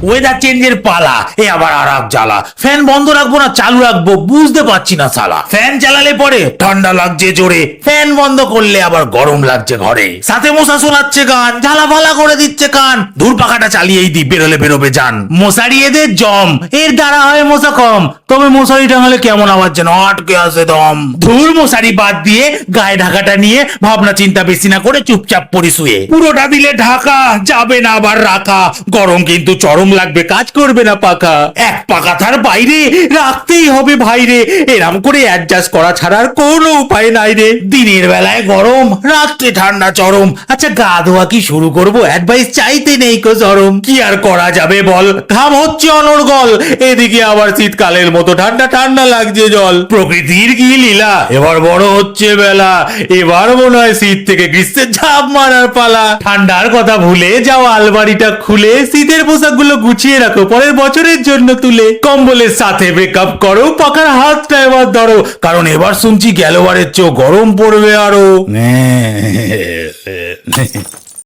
Weather চেঞ্জের পালা, এ আবার আরাক জ্বালা। ফ্যান বন্ধ রাখবো না চালু রাখবো বুঝতে পারছি না শালা। ফ্যান চালালে পরে ঠান্ডা লাগছে জোরে, ফ্যান বন্ধ করলে আবার গরম লাগছে ঘরে। সাথে মশা শোনাচ্ছে গান, ঝালা ফালা করে দিচ্ছে কান। দূর পাখাটা চালিয়েই দি, বেরোলে বেরোবে যান। মশারি এদের জম, এর দ্বারা হয় মশা কম, তবে মশারি টাঙালে কেমন আওয়াজ যেন আটকে আসে দম। ধুর মশারি বাদ দিয়ে গায়ে ঢাকাটা নিয়ে ভাবনা চিন্তা বেশি না করে চুপচাপ পড়ি শুয়ে। পুরোটা দিলে ঢাকা যাবে না আবার রাখা, গরম কিন্তু চরম লাগবে, কাজ করবে না পাখা। এক পাখা তার বাইরে রাখতেই হবে ভাইরে, এরাম করে অ্যাডজাস্ট করা ছাড়া আর কোনো উপায় নাই রে। দিনের বেলায় গরম, রাত্রে ঠান্ডা চরম। আচ্ছা গা ধোয়া কি শুরু করবো? অ্যাডভাইস চাইতে নেই কো চরম, কি আর করা যাবে বল। ঘাম হচ্ছে অনর্গল, এদিকে আবার শীতকালের মতো ঠান্ডা ঠান্ডা লাগছে জল। প্রকৃতির কি লীলা, এবার বড় হচ্ছে বেলা, এবার মনে হয় শীত থেকে গ্রীষ্মের ঝাঁপ মারার পালা। ঠান্ডার কথা ভুলে যাও, আলমারিটা খুলে শীতের পোশাকগুলো গুছিয়ে রাখো পরের বছরের জন্য তুলে। কম্বলের সাথে ব্রেকআপ করো, পাখার হাতটা এবার ধরো, কারণ এবার শুনছি গেলবারের চেয়েও গরম পড়বে আরো।